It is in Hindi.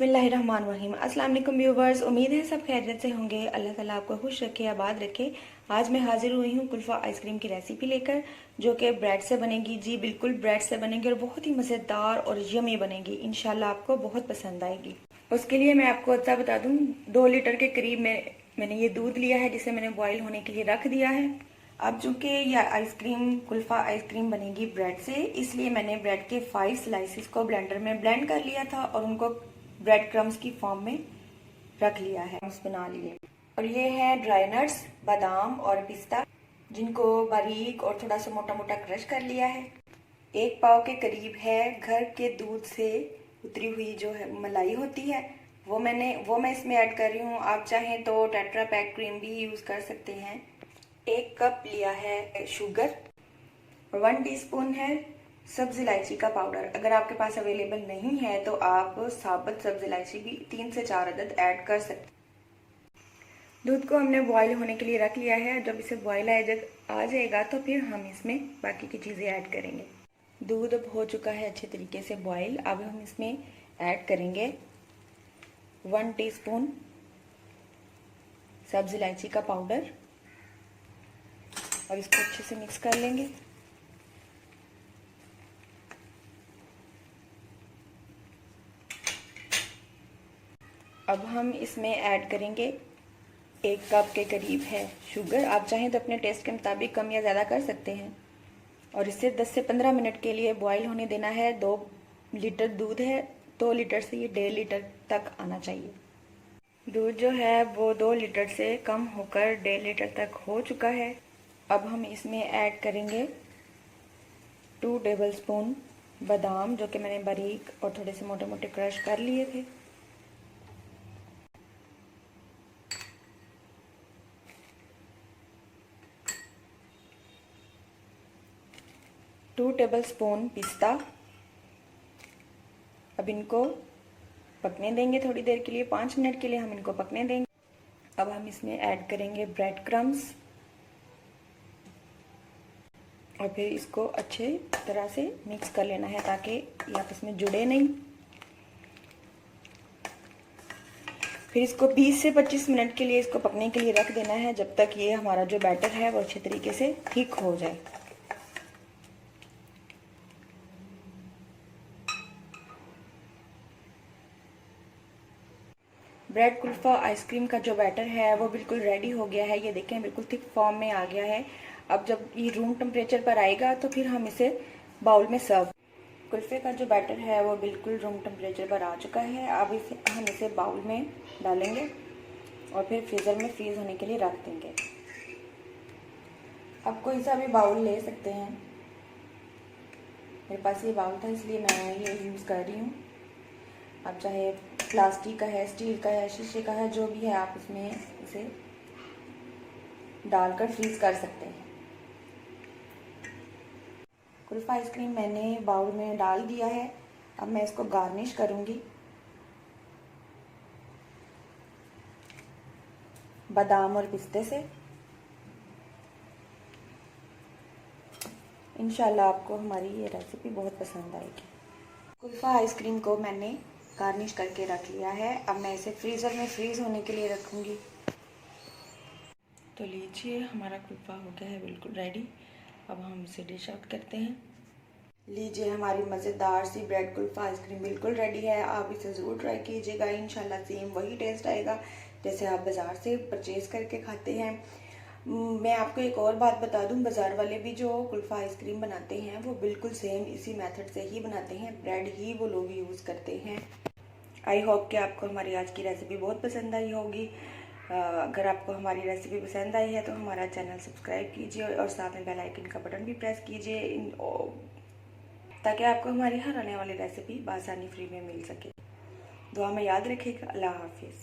बिस्मिल्लाहिर्रहमानिर्रहीम। अस्सलाम वालेकुम व्यूवर्स, उम्मीद है सब खैरियत से होंगे। अल्लाह ताला आपको खुश रखे, आबाद रखे। आज मैं हाजिर हुई हूँ कुल्फ़ा आइसक्रीम की रेसिपी लेकर, जो कि ब्रेड से बनेगी। जी बिल्कुल ब्रेड से बनेगी और बहुत ही मज़ेदार और यमी बनेगी। इंशाल्लाह आपको बहुत पसंद आएगी। उसके लिए मैं आपको अच्छा बता दूँ, 2 लीटर के करीब मैंने ये दूध लिया है, जिसे मैंने बॉईल होने के लिए रख दिया है। अब चूंकि यह आइसक्रीम कुल्फ़ा आइसक्रीम बनेगी ब्रेड से, इसलिए मैंने ब्रेड के 5 स्लाइसिस को ब्लेंडर में ब्लेंड कर लिया था और उनको ब्रेड क्रम्स की फॉर्म में रख लिया है, बना लिए। और ये है ड्राई नट्स, बादाम और पिस्ता, जिनको बारीक और थोड़ा सा मोटा मोटा क्रश कर लिया है। 1 पाव के करीब है घर के दूध से उतरी हुई जो है मलाई होती है, वो मैं इसमें ऐड कर रही हूँ। आप चाहें तो टेट्रा पैक क्रीम भी यूज कर सकते हैं। 1 कप लिया है शुगर और 1 टीस्पून है सब्ज इलायची का पाउडर। अगर आपके पास अवेलेबल नहीं है तो आप साबुत सब्ज इलायची भी 3 से 4 अदद ऐड कर सकते हैं। दूध को हमने बॉईल होने के लिए रख लिया है। जब इसे बॉईल आ जाएगा तो फिर हम इसमें बाकी की चीज़ें ऐड करेंगे। दूध अब हो चुका है अच्छे तरीके से बॉईल। अब हम इसमें ऐड करेंगे 1 टीस्पून सब्ज इलायची का पाउडर और इसको अच्छे से मिक्स कर लेंगे। अब हम इसमें ऐड करेंगे 1 कप के करीब है शुगर। आप चाहें तो अपने टेस्ट के मुताबिक कम या ज़्यादा कर सकते हैं। और इसे 10 से 15 मिनट के लिए बॉईल होने देना है। 2 लीटर दूध है, 2 लीटर से ये 1.5 लीटर तक आना चाहिए। दूध जो है वो 2 लीटर से कम होकर 1.5 लीटर तक हो चुका है। अब हम इसमें ऐड करेंगे 2 टेबलस्पून बादाम, जो कि मैंने बारीक और थोड़े से मोटे मोटे क्रश कर लिए थे। टू टेबलस्पून पिस्ता। अब इनको पकने देंगे थोड़ी देर के लिए, 5 मिनट के लिए हम इनको पकने देंगे। अब हम इसमें ऐड करेंगे ब्रेड क्रम्स और फिर इसको अच्छे तरह से मिक्स कर लेना है ताकि ये आपस में जुड़े नहीं। फिर इसको 20 से 25 मिनट के लिए इसको पकने के लिए रख देना है, जब तक ये हमारा जो बैटर है वो अच्छे तरीके से थिक हो जाए। ब्रेड कुल्फ़ा आइसक्रीम का जो बैटर है वो बिल्कुल रेडी हो गया है। ये देखें बिल्कुल थिक फॉर्म में आ गया है। अब जब ये रूम टेम्परेचर पर आएगा तो फिर हम इसे बाउल में सर्व। कुल्फ़े का जो बैटर है वो बिल्कुल रूम टेम्परेचर पर आ चुका है। अब हम इसे बाउल में डालेंगे और फिर फ्रीज़र में फ्रीज़ होने के लिए रख देंगे। अब कोई सा भी बाउल ले सकते हैं। मेरे पास ये बाउल था इसलिए मैं ये यूज़ कर रही हूँ। आप चाहे प्लास्टिक का है, स्टील का है, शीशे का है, जो भी है आप इसमें इसे डालकर फ्रीज कर सकते हैं। कुल्फ़ा आइसक्रीम मैंने बाउल में डाल दिया है। अब मैं इसको गार्निश करूंगी बादाम और पिस्ते से। इंशाल्लाह आपको हमारी ये रेसिपी बहुत पसंद आएगी। कुल्फ़ा आइसक्रीम को मैंने गार्निश करके रख लिया है। अब मैं इसे फ्रीज़र में फ्रीज़ होने के लिए रखूँगी। तो लीजिए हमारा कुल्फ़ा हो गया है बिल्कुल रेडी। अब हम इसे डिश आउट करते हैं। लीजिए हमारी मज़ेदार सी ब्रेड कुल्फ़ा आइसक्रीम बिल्कुल रेडी है। आप इसे ज़रूर ट्राई कीजिएगा। इंशाल्लाह सेम वही टेस्ट आएगा जैसे आप बाज़ार से परचेज़ करके खाते हैं। मैं आपको एक और बात बता दूं, बाज़ार वाले भी जो कुल्फ़ा आइसक्रीम बनाते हैं वो बिल्कुल सेम इसी मेथड से ही बनाते हैं। ब्रेड ही वो लोग यूज़ करते हैं। आई होप कि आपको हमारी आज की रेसिपी बहुत पसंद आई होगी। अगर आपको हमारी रेसिपी पसंद आई है तो हमारा चैनल सब्सक्राइब कीजिए और साथ में बेल आइकन का बटन भी प्रेस कीजिए, ताकि आपको हमारी हर आने वाली रेसिपी बआसानी फ्री में मिल सके। दुआ में याद रखिएगा। अल्लाह हाफिज़।